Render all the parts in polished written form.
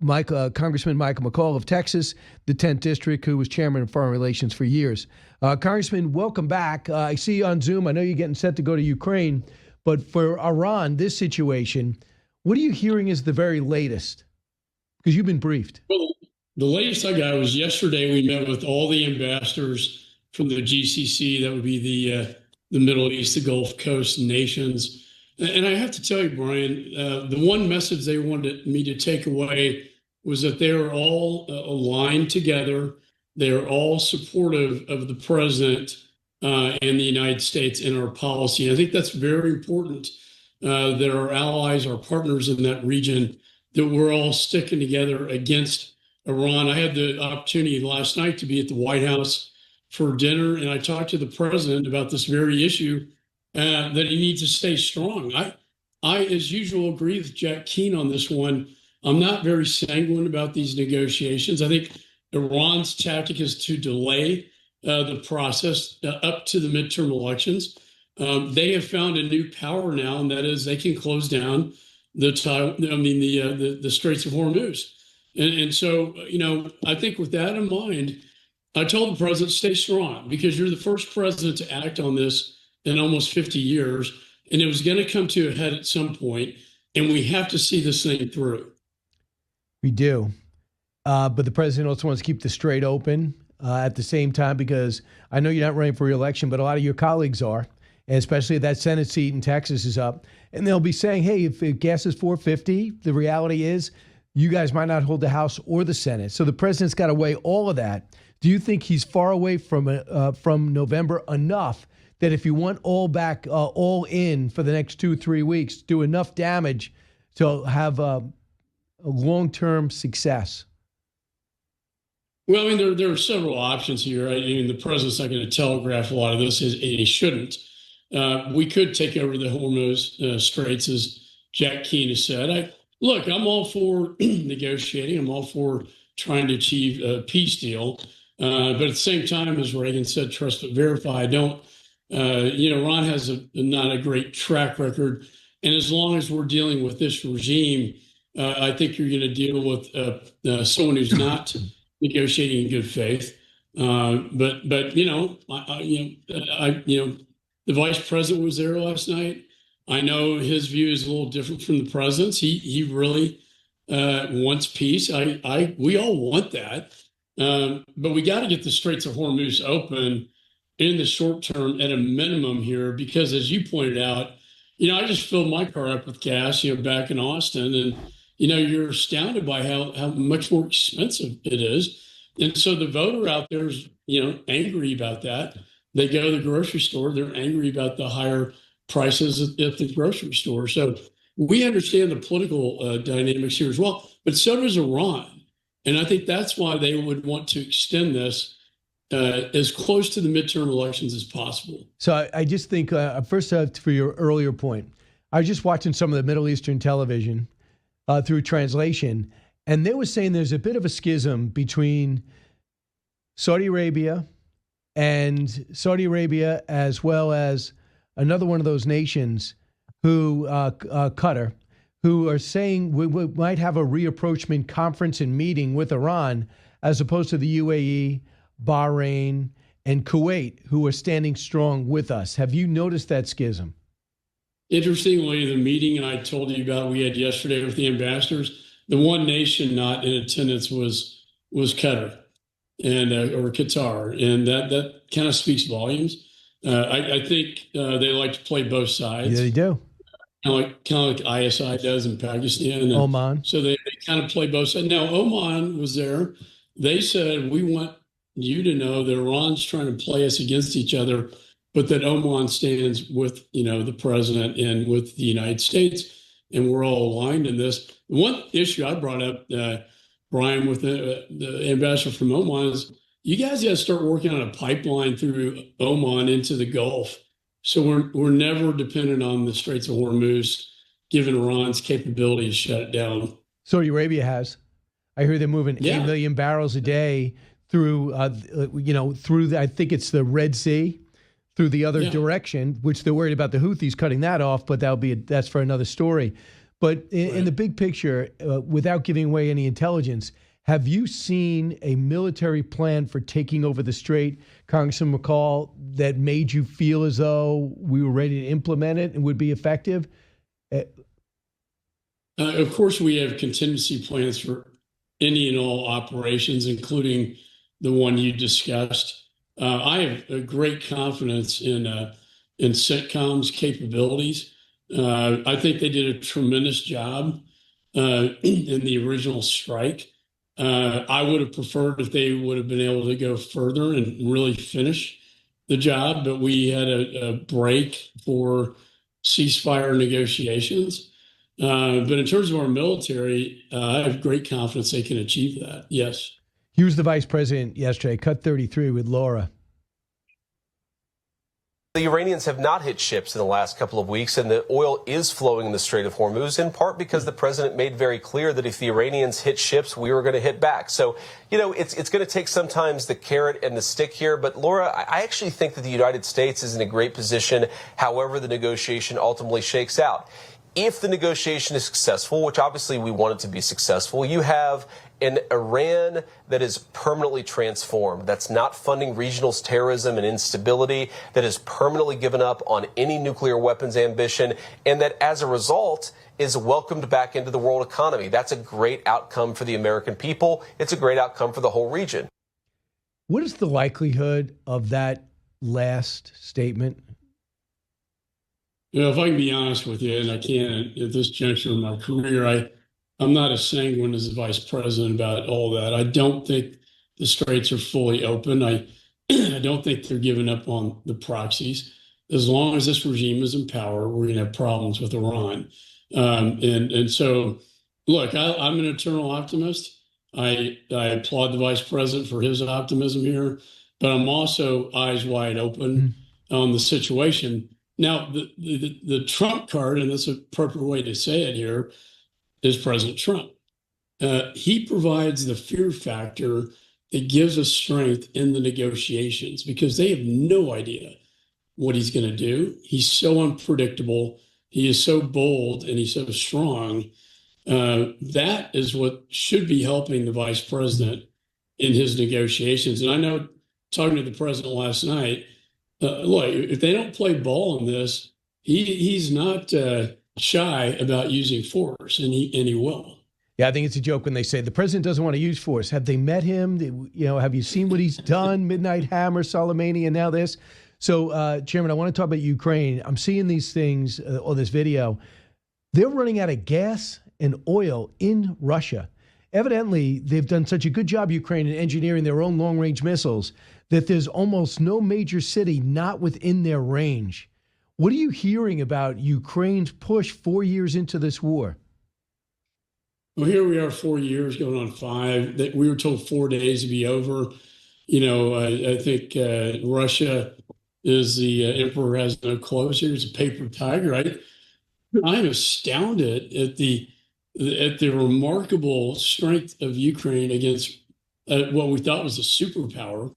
Congressman Michael McCaul of Texas, the 10th District, who was chairman of Foreign Relations for years. Congressman, welcome back. I see you on Zoom. I know you're getting set to go to Ukraine, but for Iran, this situation, what are you hearing is the very latest? Because you've been briefed. Well, the latest I got was yesterday. We met with all the ambassadors from the GCC, that would be the Middle East, the Gulf Coast nations. And I have to tell you, Brian, the one message they wanted me to take away was that they are all aligned together. They are all supportive of the president and the United States in our policy. And I think that's very important, that our allies, our partners in that region, that we're all sticking together against Iran. I had the opportunity last night to be at the White House for dinner, and I talked to the president about this very issue, that he needs to stay strong. I, as usual, agree with Jack Keane on this one. I'm not very sanguine about these negotiations. I think Iran's tactic is to delay the process up to the midterm elections. They have found a new power now, and that is they can close down the Straits of Hormuz. And so, I think with that in mind, I told the president, stay strong, because you're the first president to act on this in almost 50 years, and it was going to come to a head at some point, and we have to see this thing through. We do. But the president also wants to keep the strait open at the same time, because I know you're not running for re-election, but a lot of your colleagues are, and especially if that Senate seat in Texas is up. And they'll be saying, hey, if gas is $4.50, the reality is you guys might not hold the House or the Senate. So the president's got to weigh all of that. Do you think he's far away from November enough that if you want all in for the next 2-3 weeks, do enough damage to have a long-term success? Well, I mean, there are several options here. The president's not going to telegraph a lot of this, and he shouldn't. We could take over the Hormuz Straits, as Jack Keane has said. I'm all for negotiating. I'm all for trying to achieve a peace deal. But at the same time, as Reagan said, trust but verify. Iran has not a great track record. And as long as we're dealing with this regime, I think you're going to deal with someone who's not negotiating in good faith. But the vice president was there last night. I know his view is a little different from the president's. He really wants peace. We all want that. But we got to get the Straits of Hormuz open in the short term at a minimum here, because as you pointed out, I just filled my car up with gas, back in Austin, and, you're astounded by how much more expensive it is. And so the voter out there is, angry about that. They go to the grocery store, they're angry about the higher prices at the grocery store. So we understand the political dynamics here as well, but so does Iran. And I think that's why they would want to extend this as close to the midterm elections as possible. So I just think, first for your earlier point, I was just watching some of the Middle Eastern television through translation, and they were saying there's a bit of a schism between Saudi Arabia as well as another one of those nations who, Qatar, who are saying we might have a reapproachment conference and meeting with Iran, as opposed to the UAE, Bahrain, and Kuwait, who are standing strong with us. Have you noticed that schism? Interestingly, the meeting I told you about we had yesterday with the ambassadors, the one nation not in attendance was Qatar, and or Qatar, and that kind of speaks volumes. I think they like to play both sides. Yeah, they do. Kind of like ISI does in Pakistan. And Oman. So they kind of play both sides. Now, Oman was there. They said, we want you to know that Iran's trying to play us against each other, but that Oman stands with, the president and with the United States, and we're all aligned in this. One issue I brought up, Brian, with the ambassador from Oman is, you guys got to start working on a pipeline through Oman into the Gulf. So we're never dependent on the Straits of Hormuz, given Iran's capability to shut it down. Saudi Arabia has. I hear they're moving 8 million barrels a day through, I think it's the Red Sea, through the other direction, which they're worried about the Houthis cutting that off, but that's for another story. But in Right. the big picture, without giving away any intelligence, have you seen a military plan for taking over the strait, Congressman McCaul, that made you feel as though we were ready to implement it and would be effective? Uh, Of course, we have contingency plans for any and all operations, including the one you discussed. I have a great confidence in CENTCOM's capabilities. I think they did a tremendous job in the original strike. I would have preferred if they would have been able to go further and really finish the job, but we had a break for ceasefire negotiations. But in terms of our military, I have great confidence they can achieve that. Yes. he was the vice president yesterday, cut 33 with Laura. The Iranians have not hit ships in the last couple of weeks, and the oil is flowing in the Strait of Hormuz, in part because the president made very clear that if the Iranians hit ships, we were going to hit back. So, it's going to take sometimes the carrot and the stick here. But, Laura, I actually think that the United States is in a great position, however the negotiation ultimately shakes out. If the negotiation is successful, which obviously we want it to be successful, you have an Iran that is permanently transformed, that's not funding regional terrorism and instability, that has permanently given up on any nuclear weapons ambition, and that as a result is welcomed back into the world economy. That's a great outcome for the American people. It's a great outcome for the whole region. What is the likelihood of that last statement? If I can be honest with you, and I can at this juncture in my career, I'm not as sanguine as the vice president about all that. I don't think the straits are fully open. I don't think they're giving up on the proxies. As long as this regime is in power, we're going to have problems with Iran. And so, look, I'm an eternal optimist. I applaud the vice president for his optimism here, but I'm also eyes wide open on the situation. Now, the Trump card, and that's an appropriate way to say it here, is President Trump. He provides the fear factor that gives us strength in the negotiations because they have no idea what he's going to do. He's so unpredictable. He is so bold and he's so strong. That is what should be helping the vice president in his negotiations. And I know, talking to the president last night, look, if they don't play ball in this, he's not shy about using force, and he will. Yeah, I think it's a joke when they say the president doesn't want to use force. Have they met him? Have you seen what he's done? Midnight Hammer, Soleimani, and now this. So, Chairman, I want to talk about Ukraine. I'm seeing these things on this video. They're running out of gas and oil in Russia. Evidently, they've done such a good job, Ukraine, in engineering their own long-range missiles that there's almost no major city not within their range. What are you hearing about Ukraine's push 4 years into this war? Well, here we are 4 years going on 5. That we were told 4 days to be over. I think Russia is the emperor has no clothes here. It's a paper tiger. I'm astounded at the remarkable strength of Ukraine against what we thought was a superpower.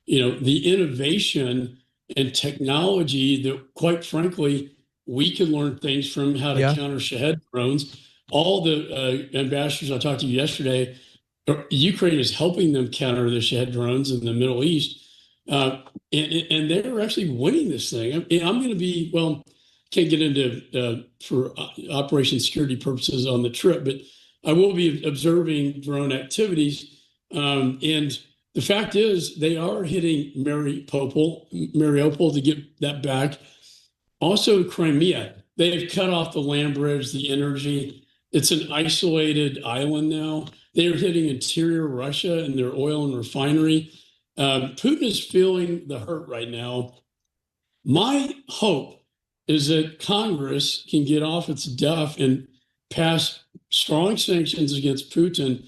The innovation and technology that, quite frankly, we could learn things from how to counter Shahed drones. All the ambassadors I talked to yesterday, Ukraine is helping them counter the Shahed drones in the Middle East. And they're actually winning this thing. I'm going to be, can't get into for operation security purposes on the trip, but I will be observing drone activities. And the fact is, they are hitting Mariupol to get that back. Also, Crimea, they've cut off the land bridge, the energy. It's an isolated island now. They are hitting interior Russia and their oil and refinery. Putin is feeling the hurt right now. My hope is that Congress can get off its duff and pass strong sanctions against Putin,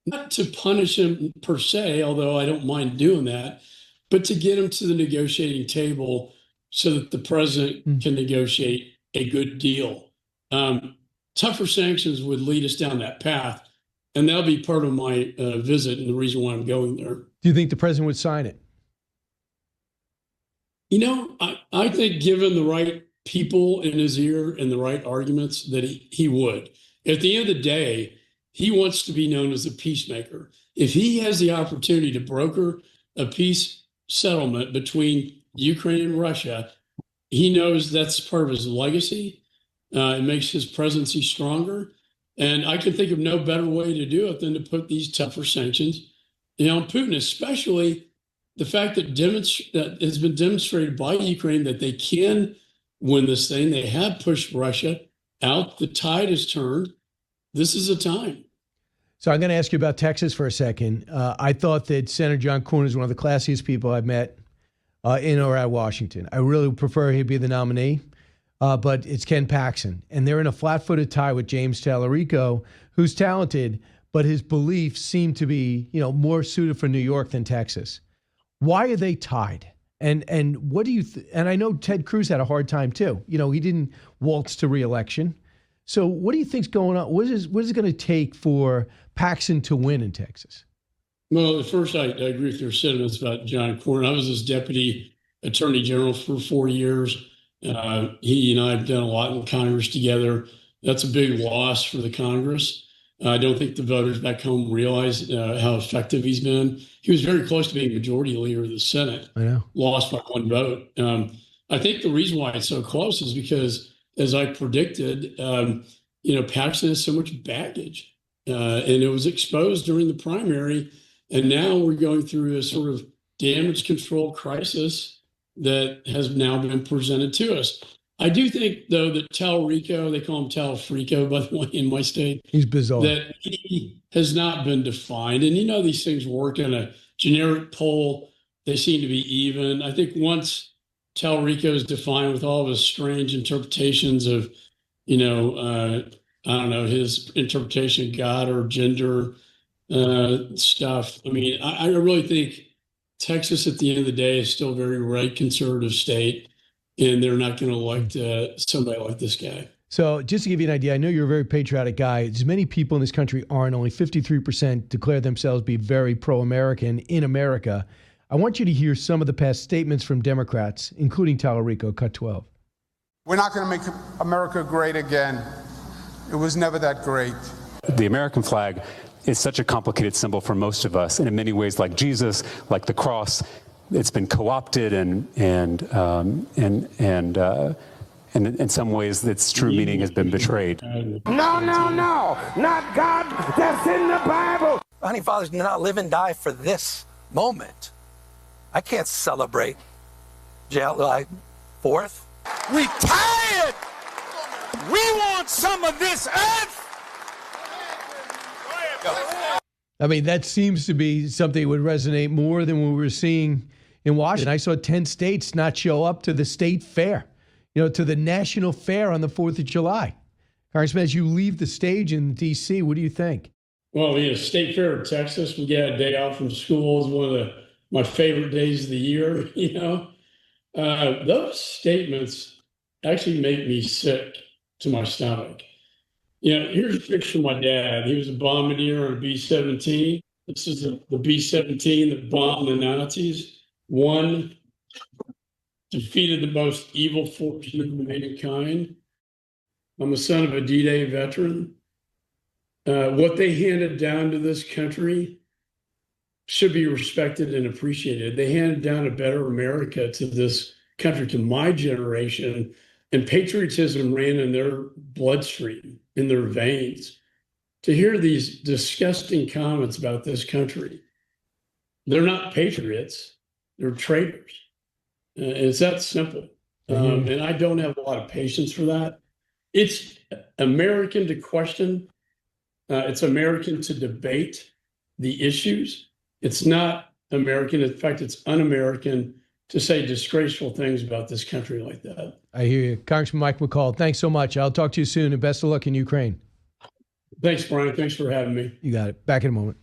not to punish him per se, although I don't mind doing that, but to get him to the negotiating table so that the president can negotiate a good deal. Tougher sanctions would lead us down that path, and that'll be part of my visit and the reason why I'm going there. Do you think the president would sign it? I think given the right people in his ear and the right arguments, that he would. At the end of the day, he wants to be known as a peacemaker. If he has the opportunity to broker a peace settlement between Ukraine and Russia, he knows that's part of his legacy. It makes his presidency stronger. And I can think of no better way to do it than to put these tougher sanctions on Putin, especially the fact that that has been demonstrated by Ukraine that they can win this thing. They have pushed Russia out. The tide has turned. This is a time. So I'm going to ask you about Texas for a second. I thought that Senator John Cornyn is one of the classiest people I've met in or at Washington. I really prefer he'd be the nominee, but it's Ken Paxton. And they're in a flat-footed tie with James Tallarico, who's talented, but his beliefs seem to be, more suited for New York than Texas. Why are they tied? And what do you and I know Ted Cruz had a hard time too. He didn't waltz to re-election. So what do you think's going on? What is it going to take for Paxton to win in Texas? Well, first, I agree with your sentiments about John Cornyn. I was his deputy attorney general for 4 years. He and I have done a lot in Congress together. That's a big loss for the Congress. I don't think the voters back home realize how effective he's been. He was very close to being majority leader of the Senate. I know. Lost by 1 vote. I think the reason why it's so close is because, as I predicted, Paxton has so much baggage, and it was exposed during the primary. And now we're going through a sort of damage control crisis that has now been presented to us. I do think, though, that Tallarico, they call him Talfrico, by the way, in my state. He's bizarre. That he has not been defined. And these things work in a generic poll. They seem to be even. I think once Tallarico is defined with all of his strange interpretations of, his interpretation of God or gender stuff. I really think Texas, at the end of the day, is still a very right conservative state. And they're not going to elect somebody like this guy. So just to give you an idea, I know you're a very patriotic guy. As many people in this country aren't. Only 53% declare themselves to be very pro-American in America. I want you to hear some of the past statements from Democrats, including Tallarico, cut 12. We're not going to make America great again. It was never that great. The American flag is such a complicated symbol for most of us, and in many ways, like Jesus, like the cross, it's been co-opted and in some ways its true meaning has been betrayed. No, not God. That's in the Bible. Founding fathers did not live and die for this moment. I can't celebrate July 4th. We tired. We want some of this earth. That seems to be something that would resonate more than what we were seeing in Washington. I saw 10 states not show up to the state fair, to the national fair on the 4th of July. Congressman, as you leave the stage in D.C., what do you think? Well, State Fair in Texas, we get a day off from school. Is one of my favorite days of the year, Those statements actually make me sick to my stomach. Here's a picture of my dad. He was a bombardier on a B-17. This is the B-17 that bombed the Nazis. One, defeated the most evil force of mankind. I'm the son of a D-Day veteran. What they handed down to this country should be respected and appreciated. They handed down a better America to this country, to my generation, and patriotism ran in their bloodstream, in their veins. To hear these disgusting comments about this country, they're not patriots. They're traitors. It's that simple. And I don't have a lot of patience for that. It's American to question. It's American to debate the issues. It's not American. In fact, it's un-American to say disgraceful things about this country like that. I hear you. Congressman Mike McCaul, thanks so much. I'll talk to you soon, and best of luck in Ukraine. Thanks, Brian. Thanks for having me. You got it. Back in a moment.